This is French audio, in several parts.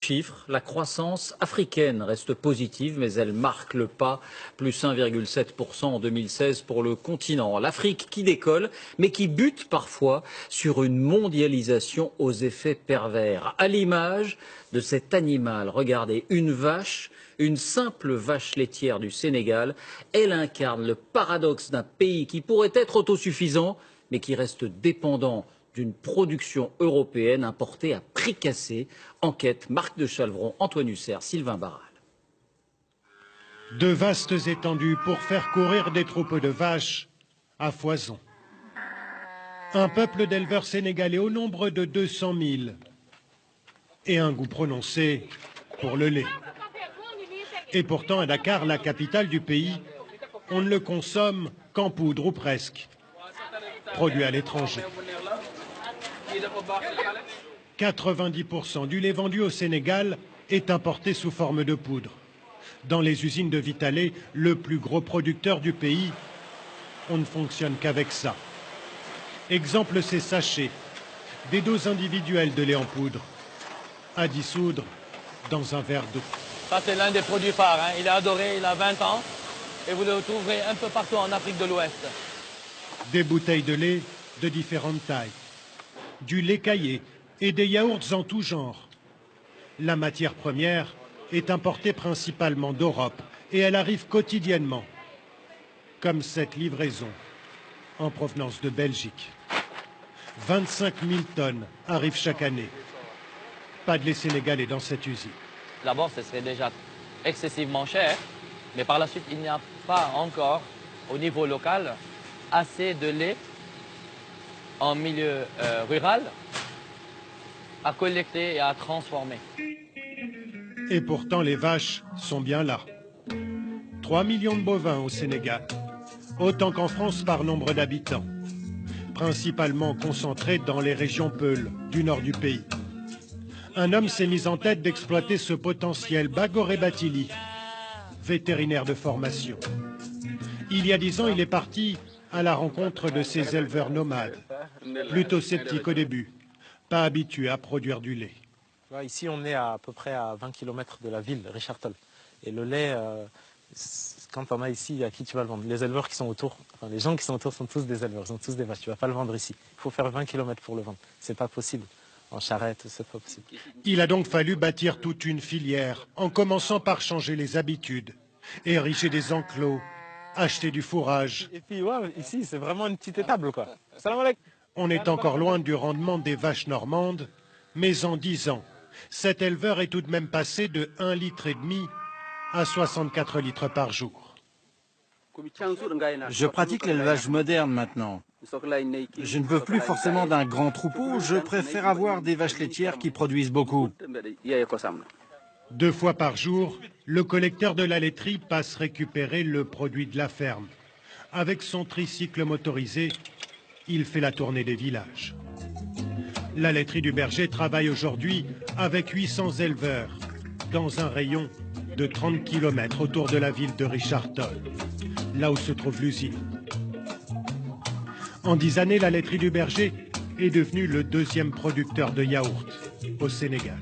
Chiffres, la croissance africaine reste positive, mais elle marque le pas, plus 1,7% en 2016 pour le continent. L'Afrique qui décolle, mais qui bute parfois sur une mondialisation aux effets pervers. À l'image de cet animal, regardez, une vache, une simple vache laitière du Sénégal, elle incarne le paradoxe d'un pays qui pourrait être autosuffisant, mais qui reste dépendant d'une production européenne importée à prix cassé. Enquête, Marc de Chalvron, Antoine Hussert, Sylvain Barral. De vastes étendues pour faire courir des troupeaux de vaches à foison. Un peuple d'éleveurs sénégalais au nombre de 200 000 et un goût prononcé pour le lait. Et pourtant, à Dakar, la capitale du pays, on ne le consomme qu'en poudre ou presque, produit à l'étranger. 90% du lait vendu au Sénégal est importé sous forme de poudre. Dans les usines de Vitalait, le plus gros producteur du pays, on ne fonctionne qu'avec ça. Exemple, ces sachets, des doses individuelles de lait en poudre, à dissoudre dans un verre d'eau. Ça, c'est l'un des produits phares, hein. Il est adoré, il a 20 ans, et vous le trouverez un peu partout en Afrique de l'Ouest. Des bouteilles de lait de différentes tailles, du lait caillé et des yaourts en tout genre. La matière première est importée principalement d'Europe et elle arrive quotidiennement, comme cette livraison en provenance de Belgique. 25 000 tonnes arrivent chaque année. Pas de lait sénégalais dans cette usine. D'abord, ce serait déjà excessivement cher, mais par la suite, il n'y a pas encore, au niveau local, assez de lait en milieu rural à collecter et à transformer. Et pourtant, les vaches sont bien là. 3 millions de bovins au Sénégal, autant qu'en France par nombre d'habitants, principalement concentrés dans les régions Peuls du nord du pays. Un homme s'est mis en tête d'exploiter ce potentiel, Bagoré Batili, vétérinaire de formation. Il y a 10 ans, il est parti à la rencontre de ces éleveurs nomades, plutôt sceptiques au début, pas habitués à produire du lait. Ici, on est à peu près à 20 km de la ville, Richard-Toll. Et le lait, quand on a ici, à qui tu vas le vendre? Les éleveurs qui sont autour, enfin, les gens qui sont autour sont tous des éleveurs, ils sont tous des vaches. Tu ne vas pas le vendre ici. Il faut faire 20 km pour le vendre. C'est pas possible. En charrette, c'est pas possible. Il a donc fallu bâtir toute une filière, en commençant par changer les habitudes, ériger des enclos, acheter du fourrage. Et puis, ouais, ici, c'est vraiment une petite étable, quoi. Salam alaikum. On est encore loin du rendement des vaches normandes, mais en 10 ans, cet éleveur est tout de même passé de 1,5 litre à 64 litres par jour. Je pratique l'élevage moderne maintenant. Je ne veux plus forcément d'un grand troupeau, je préfère avoir des vaches laitières qui produisent beaucoup. 2 fois par jour, le collecteur de la laiterie passe récupérer le produit de la ferme. Avec son tricycle motorisé, il fait la tournée des villages. La laiterie du Berger travaille aujourd'hui avec 800 éleveurs dans un rayon de 30 km autour de la ville de Richard-Toll, là où se trouve l'usine. En 10 années, la laiterie du Berger est devenue le 2e producteur de yaourt au Sénégal.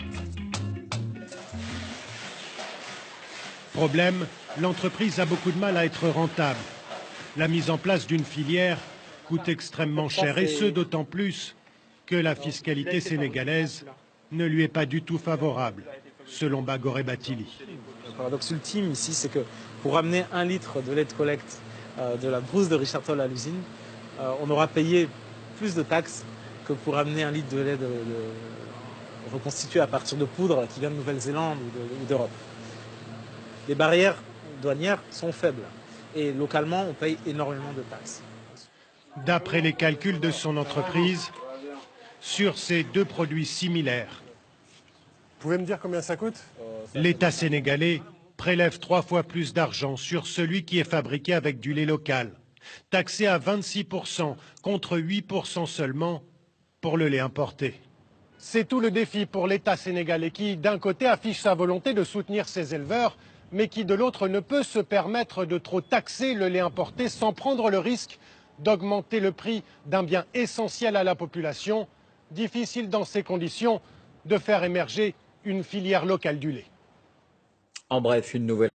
Problème, l'entreprise a beaucoup de mal à être rentable. La mise en place d'une filière coûte extrêmement cher, et ce d'autant plus que la fiscalité sénégalaise ne lui est pas du tout favorable, selon Bagoré Batili. Le paradoxe ultime ici, c'est que pour amener 1 litre de lait de collecte de la brousse de Richard-Toll à l'usine, on aura payé plus de taxes que pour amener 1 litre de lait reconstitué à partir de poudre qui vient de Nouvelle-Zélande ou d'Europe. Les barrières douanières sont faibles et localement, on paye énormément de taxes. D'après les calculs de son entreprise, sur ces 2 produits similaires, Vous pouvez me dire combien ça coûte? l'État sénégalais prélève 3 fois plus d'argent sur celui qui est fabriqué avec du lait local, taxé à 26% contre 8% seulement pour le lait importé. C'est tout le défi pour l'État sénégalais qui, d'un côté, affiche sa volonté de soutenir ses éleveurs, mais qui, de l'autre, ne peut se permettre de trop taxer le lait importé sans prendre le risque d'augmenter le prix d'un bien essentiel à la population. Difficile dans ces conditions de faire émerger une filière locale du lait. En bref, une nouvelle